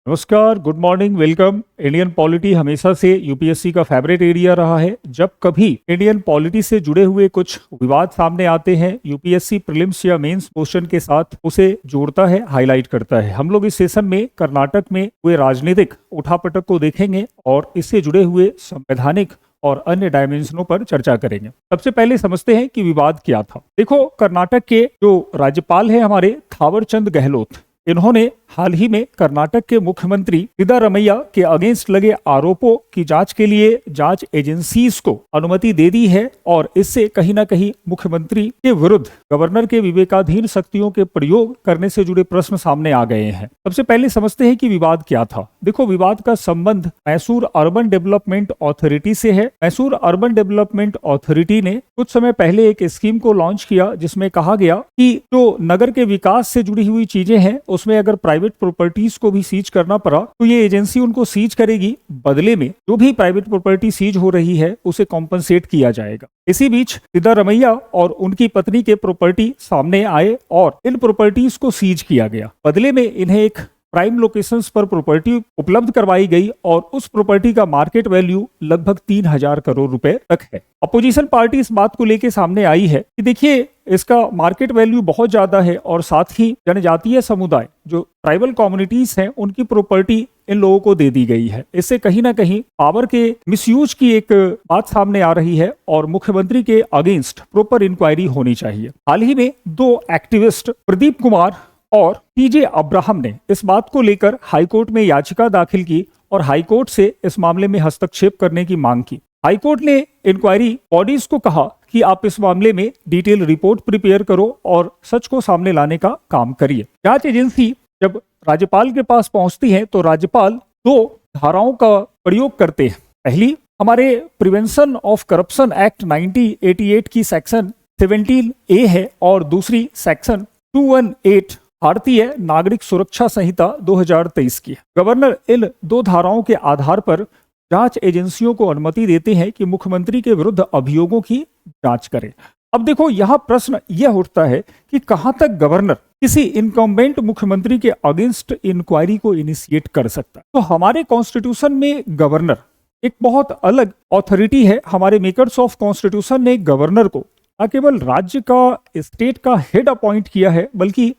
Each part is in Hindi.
नमस्कार, good morning, welcome. Indian polity हमेशा से यूपीएससी का फेवरेट एरिया रहा है। जब कभी इंडियन पॉलिटी से जुड़े हुए कुछ विवाद सामने आते हैं, यूपीएससी प्रीलिम्स या मेंस क्वेश्चन के साथ उसे जोड़ता है, हाईलाइट करता है। हम लोग इस सेशन में कर्नाटक में हुए राजनीतिक उठापटक को देखेंगे और इससे जुड़े हुए संवैधानिक और अन्य डायमेंशनों पर चर्चा करेंगे। सबसे पहले समझते हैं कि विवाद क्या था। देखो, कर्नाटक के जो राज्यपाल है हमारे थावरचंद गहलोत, इन्होंने हाल ही में कर्नाटक के मुख्यमंत्री सिद्धारमैया के अगेंस्ट लगे आरोपों की जांच के लिए जांच एजेंसीज को अनुमति दे दी है और इससे कहीं ना कहीं मुख्यमंत्री के विरुद्ध गवर्नर के विवेकाधीन शक्तियों के प्रयोग करने से जुड़े प्रश्न सामने आ गए हैं। सबसे पहले समझते हैं कि विवाद क्या था। देखो, विवाद का संबंध मैसूर अर्बन डेवलपमेंट अथॉरिटी से है। मैसूर अर्बन डेवलपमेंट अथॉरिटी ने कुछ समय पहले एक स्कीम को लॉन्च किया जिसमें कहा गया कि जो नगर के विकास से जुड़ी हुई चीजें हैं उसमें अगर प्राइवेट प्रॉपर्टीज को भी सीज करना पड़ा तो ये एजेंसी उनको सीज करेगी। बदले में जो भी प्राइवेट प्रॉपर्टी सीज हो रही है उसे कॉम्पनसेट किया जाएगा। इसी बीच सिद्धारमैया और उनकी पत्नी के प्रॉपर्टी सामने आए और इन प्रॉपर्टीज को सीज किया गया। बदले में इन्हें एक प्राइम लोकेशंस पर प्रॉपर्टी उपलब्ध करवाई गई और उस प्रॉपर्टी का मार्केट वैल्यू लगभग 3,000 करोड़ रुपए तक है। अपोजिशन पार्टी इस बात को लेकर सामने आई है कि देखिए, इसका मार्केट वैल्यू बहुत ज्यादा है और साथ ही जनजातीय समुदाय जो ट्राइबल कम्युनिटीज हैं उनकी प्रॉपर्टी इन लोगों को दे दी गई है। इससे कहीं ना कहीं पावर के मिसयूज की एक बात सामने आ रही है और मुख्यमंत्री के अगेंस्ट प्रॉपर इंक्वायरी होनी चाहिए। हाल ही में दो एक्टिविस्ट प्रदीप कुमार और पीजे अब्राहम ने इस बात को लेकर हाईकोर्ट में याचिका दाखिल की और हाईकोर्ट से इस मामले में हस्तक्षेप करने की मांग की। हाईकोर्ट ने इंक्वायरी बॉडीज को कहा कि आप इस मामले में डिटेल रिपोर्ट प्रिपेयर करो और सच को सामने लाने का काम करिए। जांच एजेंसी जब राज्यपाल के पास पहुंचती है तो राज्यपाल दो धाराओं का प्रयोग करते हैं। पहली हमारे प्रिवेंशन ऑफ करप्शन एक्ट 1988 की सेक्शन 17A है और दूसरी सेक्शन 218 भारतीय नागरिक सुरक्षा संहिता 2023 की है। गवर्नर इन दो धाराओं के आधार पर जांच एजेंसियों को अनुमति देते हैं कि मुख्यमंत्री के विरुद्ध अभियोगों की जांच करें। अब देखो, यह प्रश्न यह उठता है कि कहां तक गवर्नर किसी इनकम्बेंट मुख्यमंत्री के अगेंस्ट इंक्वायरी को इनिशिएट कर सकता है। तो हमारे कॉन्स्टिट्यूशन में गवर्नर एक बहुत अलग अथॉरिटी है। हमारे मेकर्स ऑफ कॉन्स्टिट्यूशन ने गवर्नर को न केवल राज्य का, स्टेट का हेड अपॉइंट किया है बल्कि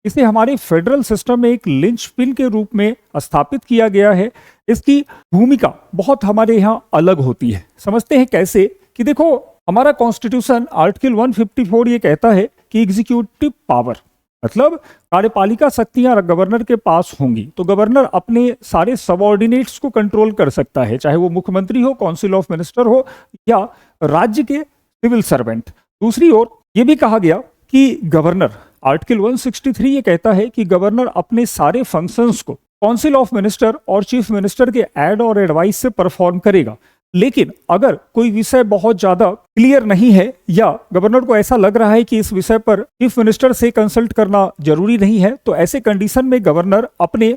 इसे हमारे फेडरल सिस्टम में एक लिंचपिन के रूप में स्थापित किया गया है। इसकी भूमिका बहुत हमारे यहाँ अलग होती है। समझते हैं कैसे कि देखो, हमारा कॉन्स्टिट्यूशन आर्टिकल 154 ये कहता है कि एग्जीक्यूटिव पावर मतलब कार्यपालिका शक्तियां गवर्नर के पास होंगी तो गवर्नर अपने सारे सबऑर्डिनेट्स को कंट्रोल कर सकता है, चाहे वो मुख्यमंत्री हो, काउंसिल ऑफ मिनिस्टर हो या राज्य के सिविल सर्वेंट। दूसरी ओर ये भी कहा गया कि गवर्नर, आर्टिकल 163 ये कहता है कि गवर्नर अपने सारे फंक्शंस को काउंसिल ऑफ मिनिस्टर और चीफ मिनिस्टर के एड और एडवाइस से परफॉर्म करेगा। लेकिन अगर कोई विषय बहुत ज्यादा क्लियर नहीं है या गवर्नर को ऐसा लग रहा है कि इस विषय पर चीफ मिनिस्टर से कंसल्ट करना जरूरी नहीं है तो ऐसे कंडीशन में गवर्नर अपने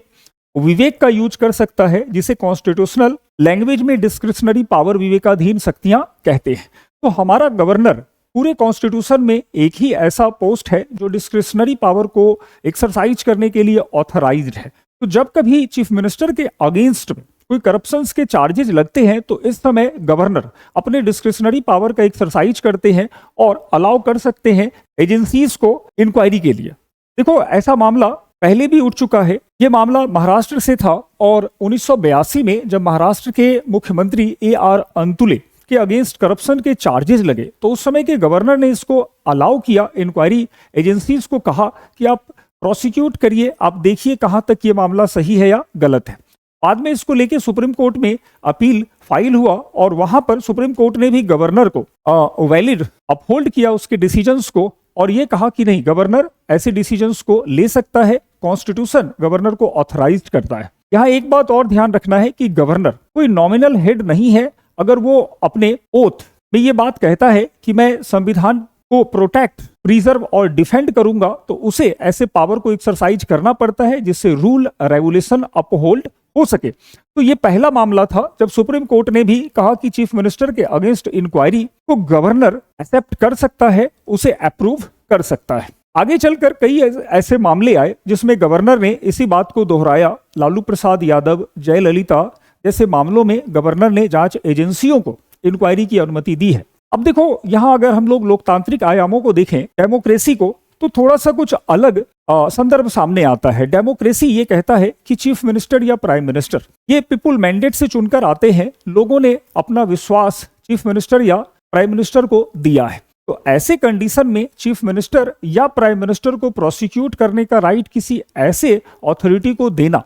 विवेक का यूज कर सकता है, जिसे कॉन्स्टिट्यूशनल लैंग्वेज में डिस्क्रिशनरी पावर, विवेकाधीन शक्तियां कहते हैं। तो हमारा गवर्नर पूरे कॉन्स्टिट्यूशन में एक ही ऐसा पोस्ट है जो डिस्क्रिशनरी पावर को एक्सरसाइज करने के लिए ऑथराइज्ड है। तो जब कभी चीफ मिनिस्टर के अगेंस्ट में कोई करप्शंस के चार्जेस लगते हैं तो इस समय गवर्नर अपने डिस्क्रिशनरी पावर का एक्सरसाइज करते हैं और अलाउ कर सकते हैं एजेंसीज को इंक्वायरी के लिए। देखो, ऐसा मामला पहले भी उठ चुका है। ये मामला महाराष्ट्र से था और 1982 में जब महाराष्ट्र के मुख्यमंत्री AR अंतुले के अगेंस्ट करप्शन के चार्जेस लगे तो उस समय के गवर्नर ने इसको अलाउ किया। इंक्वायरी एजेंसीज को कहा कि आप प्रोसिक्यूट करिए, आप देखिए कहां तक ये मामला सही है या गलत है। बाद में इसको लेके सुप्रीम कोर्ट में अपील फाइल हुआ और वहां पर सुप्रीम कोर्ट ने भी गवर्नर को वैलिड अपहोल्ड किया उसके डिसीजंस को और ये कहा कि नहीं, गवर्नर ऐसे डिसीजंस को ले सकता है, कॉन्स्टिट्यूशन गवर्नर को ऑथराइज्ड करता है। यहाँ एक बात और ध्यान रखना है कि गवर्नर कोई नॉमिनल हेड नहीं है। अगर वो अपने ओथ में ये बात कहता है कि मैं संविधान को प्रोटेक्ट, प्रिजर्व और डिफेंड करूंगा तो उसे ऐसे पावर को एक्सरसाइज करना पड़ता है जिससे रूल रेगुलेशन अपहोल्ड हो सके। तो ये पहला मामला था जब सुप्रीम कोर्ट ने भी कहा कि चीफ मिनिस्टर के अगेंस्ट इंक्वायरी को गवर्नर एक्सेप्ट कर सकता है, उसे अप्रूव कर सकता है। आगे चलकर कई ऐसे मामले आए जिसमें गवर्नर ने इसी बात को दोहराया। लालू प्रसाद यादव, जयललिता जैसे मामलों में गवर्नर ने जांच एजेंसियों को इंक्वायरी की अनुमति दी है। अब देखो यहां अगर हम लोग लोकतांत्रिक आयामों को देखें, डेमोक्रेसी को, तो थोड़ा सा कुछ अलग संदर्भ सामने आता है। डेमोक्रेसी ये कहता है कि चीफ मिनिस्टर या प्राइम मिनिस्टर ये पीपुल मैंडेट से चुनकर आते हैं, लोगों ने अपना विश्वास चीफ मिनिस्टर या प्राइम मिनिस्टर को दिया है। तो ऐसे कंडीशन में चीफ मिनिस्टर या प्राइम मिनिस्टर को प्रोसिक्यूट करने का राइट किसी ऐसे अथॉरिटी को देना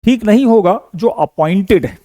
ठीक नहीं होगा जो अपॉइंटेड है।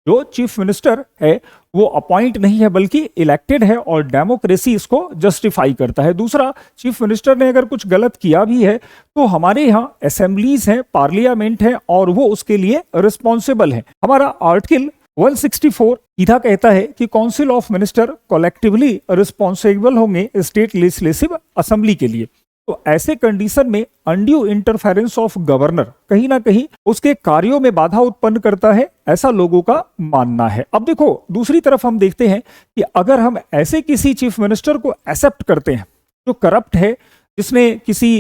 जो चीफ मिनिस्टर है वो अपॉइंट नहीं है बल्कि इलेक्टेड है, और डेमोक्रेसी इसको जस्टिफाई करता है। दूसरा, चीफ मिनिस्टर ने अगर कुछ गलत किया भी है तो हमारे यहाँ असेंबलीज हैं, पार्लियामेंट है, और वो उसके लिए रिस्पॉन्सिबल है। हमारा आर्टिकल 164 सीधा कहता है कि council of minister collectively responsible होंगे स्टेट लेजिस्लेटिव असेंबली के लिए। तो ऐसे कंडीशन में अनड्यू इंटरफेरेंस ऑफ गवर्नर कहीं ना कहीं उसके कार्यों में बाधा उत्पन्न करता है, ऐसा लोगों का मानना है। अब देखो दूसरी तरफ हम देखते हैं कि अगर हम ऐसे किसी चीफ मिनिस्टर को एक्सेप्ट करते हैं जो करप्ट है, जिसने किसी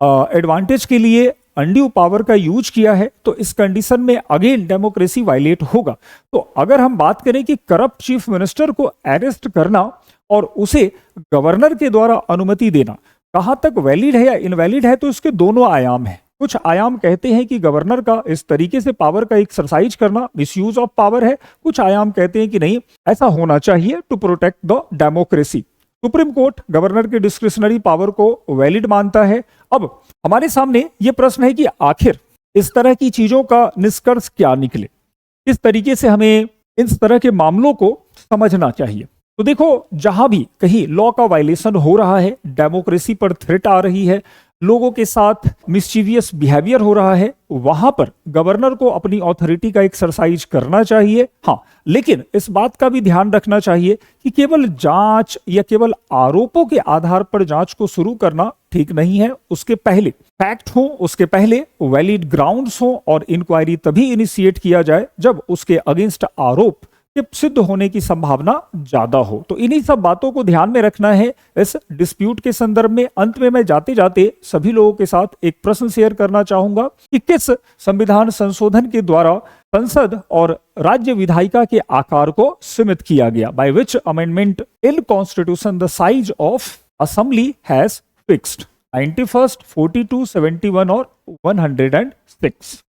एडवांटेज के लिए अनड्यू पावर का यूज किया है, तो इस कंडीशन में अगेन डेमोक्रेसी वायलेट होगा। तो अगर हम बात करें कि करप्ट चीफ मिनिस्टर को अरेस्ट करना और उसे गवर्नर के द्वारा अनुमति देना कहां तक वैलिड है या इनवैलिड है, तो इसके दोनों आयाम हैं। कुछ आयाम कहते हैं कि गवर्नर का इस तरीके से पावर का एक्सरसाइज करना मिसयूज ऑफ पावर है, कुछ आयाम कहते हैं कि नहीं, ऐसा होना चाहिए to protect the democracy. Supreme court governor के डिस्क्रिशनरी पावर को वैलिड मानता है। अब हमारे सामने यह प्रश्न है कि आखिर इस तरह की चीजों का निष्कर्ष क्या निकले, किस तरीके से हमें इस तरह के मामलों को समझना चाहिए। तो देखो जहां भी कहीं लॉ का वायलेशन हो रहा है, डेमोक्रेसी पर थ्रेट आ रही है, लोगों के साथ मिस्चीवियस बिहेवियर हो रहा है, वहां पर गवर्नर को अपनी अथॉरिटी का एक्सरसाइज करना चाहिए। हाँ, लेकिन इस बात का भी ध्यान रखना चाहिए कि केवल जांच या केवल आरोपों के आधार पर जांच को शुरू करना ठीक नहीं है। उसके पहले फैक्ट हो, उसके पहले वैलिड ग्राउंड्स हो, और इंक्वायरी तभी इनिशिएट किया जाए जब उसके अगेंस्ट आरोप के सिद्ध होने की संभावना ज्यादा हो। तो इन्हीं सब बातों को ध्यान में रखना है इस डिस्प्यूट के संदर्भ में। अंत में मैं जाते जाते सभी लोगों के साथ एक प्रश्न शेयर करना चाहूंगा कि किस संविधान संशोधन के द्वारा संसद और राज्य विधायिका के आकार को सीमित किया गया? By which amendment in constitution the size of assembly has fixed? 91st, 42, 71 और 106।